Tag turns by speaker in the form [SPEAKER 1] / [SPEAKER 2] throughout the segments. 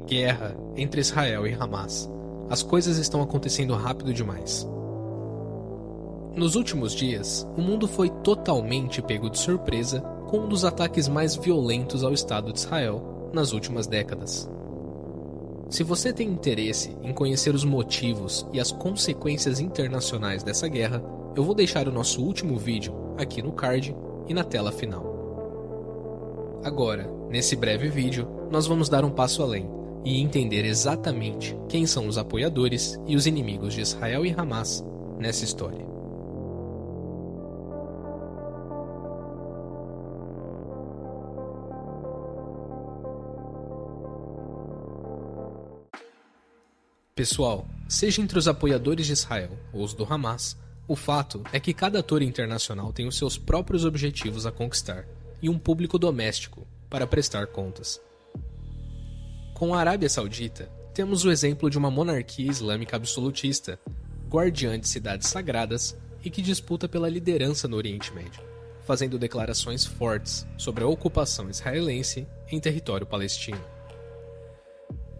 [SPEAKER 1] Guerra entre Israel e Hamas. As coisas estão acontecendo rápido demais. Nos últimos dias, o mundo foi totalmente pego de surpresa com um dos ataques mais violentos ao Estado de Israel nas últimas décadas. Se você tem interesse em conhecer os motivos e as consequências internacionais dessa guerra, eu vou deixar o nosso último vídeo aqui no card e na tela final. Agora, nesse breve vídeo, nós vamos dar um passo além e entender exatamente quem são os apoiadores e os inimigos de Israel e Hamas nessa história. Pessoal, seja entre os apoiadores de Israel ou os do Hamas, o fato é que cada ator internacional tem os seus próprios objetivos a conquistar e um público doméstico para prestar contas. Com a Arábia Saudita, temos o exemplo de uma monarquia islâmica absolutista, guardiã de cidades sagradas e que disputa pela liderança no Oriente Médio, fazendo declarações fortes sobre a ocupação israelense em território palestino.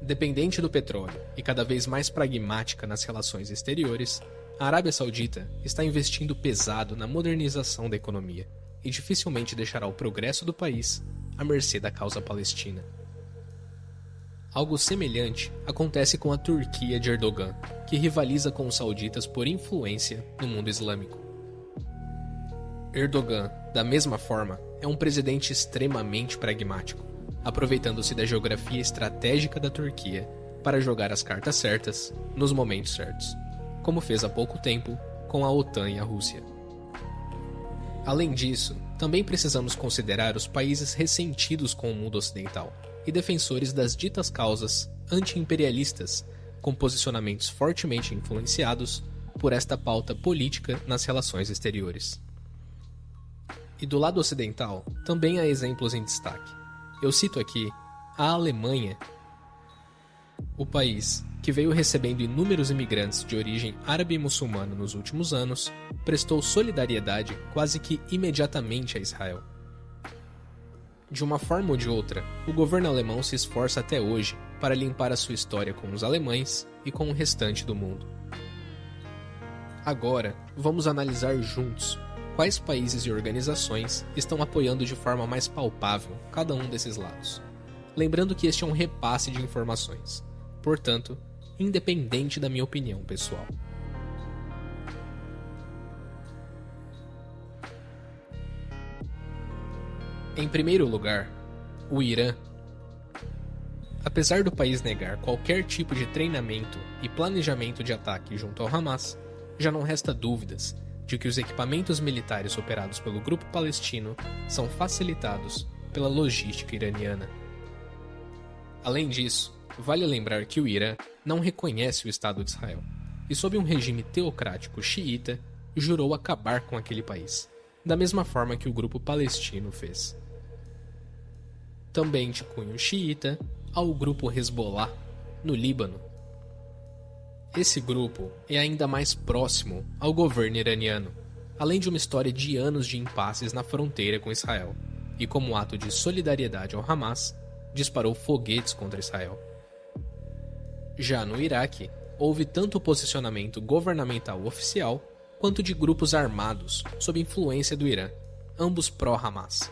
[SPEAKER 1] Dependente do petróleo e cada vez mais pragmática nas relações exteriores, a Arábia Saudita está investindo pesado na modernização da economia e dificilmente deixará o progresso do país à mercê da causa palestina. Algo semelhante acontece com a Turquia de Erdogan, que rivaliza com os sauditas por influência no mundo islâmico. Erdogan, da mesma forma, é um presidente extremamente pragmático, aproveitando-se da geografia estratégica da Turquia para jogar as cartas certas nos momentos certos, como fez há pouco tempo com a OTAN e a Rússia. Além disso, também precisamos considerar os países ressentidos com o mundo ocidental e defensores das ditas causas anti-imperialistas, com posicionamentos fortemente influenciados por esta pauta política nas relações exteriores. E do lado ocidental, também há exemplos em destaque. Eu cito aqui a Alemanha, o país que veio recebendo inúmeros imigrantes de origem árabe e muçulmana nos últimos anos, prestou solidariedade quase que imediatamente a Israel. De uma forma ou de outra, o governo alemão se esforça até hoje para limpar a sua história com os alemães e com o restante do mundo. Agora, vamos analisar juntos quais países e organizações estão apoiando de forma mais palpável cada um desses lados. Lembrando que este é um repasse de informações, portanto, independente da minha opinião pessoal. Em primeiro lugar, o Irã. Apesar do país negar qualquer tipo de treinamento e planejamento de ataque junto ao Hamas, já não resta dúvidas de que os equipamentos militares operados pelo grupo palestino são facilitados pela logística iraniana. Além disso, vale lembrar que o Irã não reconhece o Estado de Israel e, sob um regime teocrático xiita, jurou acabar com aquele país, da mesma forma que o grupo palestino fez. Também de cunho xiita, há o grupo Hezbollah, no Líbano. Esse grupo é ainda mais próximo ao governo iraniano, além de uma história de anos de impasses na fronteira com Israel, e como ato de solidariedade ao Hamas, disparou foguetes contra Israel. Já no Iraque, houve tanto posicionamento governamental oficial, quanto de grupos armados sob influência do Irã, ambos pró-Hamas.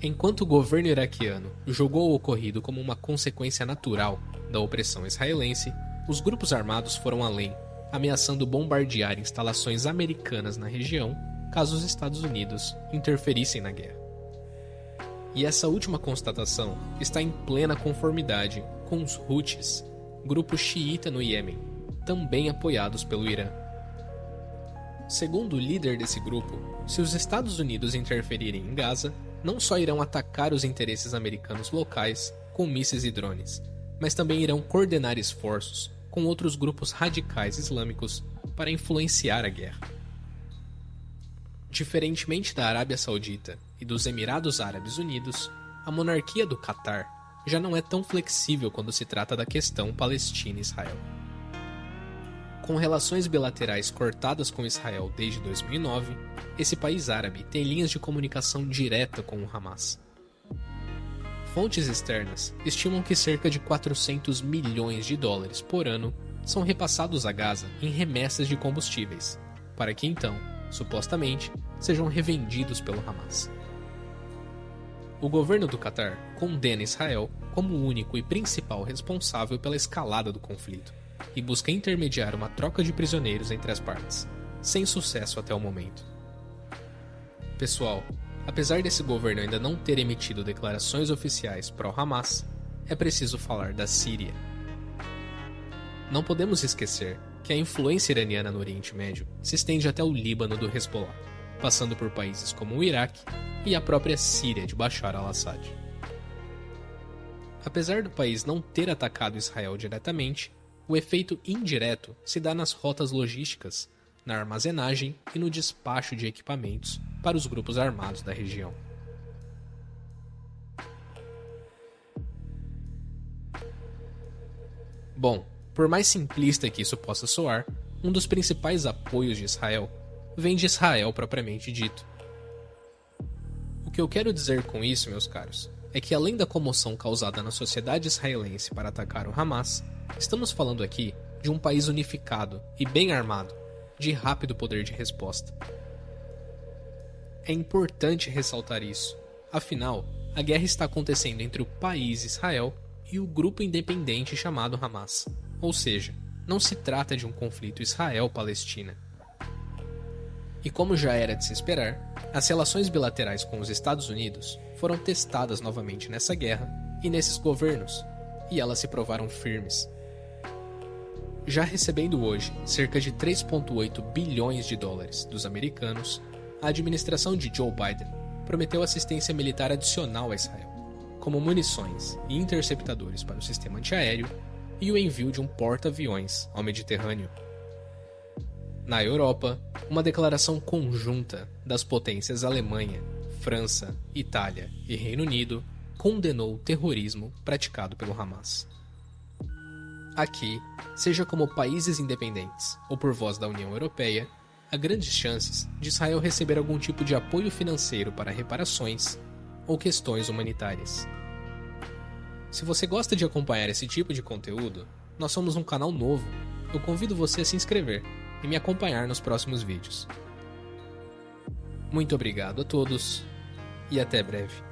[SPEAKER 1] Enquanto o governo iraquiano julgou o ocorrido como uma consequência natural da opressão israelense, os grupos armados foram além, ameaçando bombardear instalações americanas na região caso os Estados Unidos interferissem na guerra. E essa última constatação está em plena conformidade com os Houthis, grupo xiita no Iêmen, também apoiados pelo Irã. Segundo o líder desse grupo, se os Estados Unidos interferirem em Gaza, não só irão atacar os interesses americanos locais com mísseis e drones, mas também irão coordenar esforços com outros grupos radicais islâmicos para influenciar a guerra. Diferentemente da Arábia Saudita e dos Emirados Árabes Unidos, a monarquia do Catar já não é tão flexível quando se trata da questão Palestina e Israel. Com relações bilaterais cortadas com Israel desde 2009, esse país árabe tem linhas de comunicação direta com o Hamas. Fontes externas estimam que cerca de 400 milhões de dólares por ano são repassados a Gaza em remessas de combustíveis, para que então, supostamente, sejam revendidos pelo Hamas. O governo do Catar condena Israel como o único e principal responsável pela escalada do conflito e busca intermediar uma troca de prisioneiros entre as partes, sem sucesso até o momento. Pessoal, apesar desse governo ainda não ter emitido declarações oficiais pró-Hamas, é preciso falar da Síria. Não podemos esquecer que a influência iraniana no Oriente Médio se estende até o Líbano do Hezbollah, passando por países como o Iraque e a própria Síria de Bashar al-Assad. Apesar do país não ter atacado Israel diretamente, o efeito indireto se dá nas rotas logísticas, na armazenagem e no despacho de equipamentos para os grupos armados da região. Bom, por mais simplista que isso possa soar, um dos principais apoios de Israel vem de Israel propriamente dito. O que eu quero dizer com isso, meus caros, é que além da comoção causada na sociedade israelense para atacar o Hamas, estamos falando aqui de um país unificado e bem armado, de rápido poder de resposta. É importante ressaltar isso, afinal, a guerra está acontecendo entre o país Israel e o grupo independente chamado Hamas, ou seja, não se trata de um conflito Israel-Palestina. E como já era de se esperar, as relações bilaterais com os Estados Unidos foram testadas novamente nessa guerra e nesses governos, e elas se provaram firmes. Já recebendo hoje cerca de 3,8 bilhões de dólares dos americanos, a administração de Joe Biden prometeu assistência militar adicional a Israel, como munições e interceptadores para o sistema antiaéreo e o envio de um porta-aviões ao Mediterrâneo. Na Europa, uma declaração conjunta das potências Alemanha, França, Itália e Reino Unido condenou o terrorismo praticado pelo Hamas. Aqui, seja como países independentes ou por voz da União Europeia, há grandes chances de Israel receber algum tipo de apoio financeiro para reparações ou questões humanitárias. Se você gosta de acompanhar esse tipo de conteúdo, nós somos um canal novo. Eu convido você a se inscrever e me acompanhar nos próximos vídeos. Muito obrigado a todos e até breve.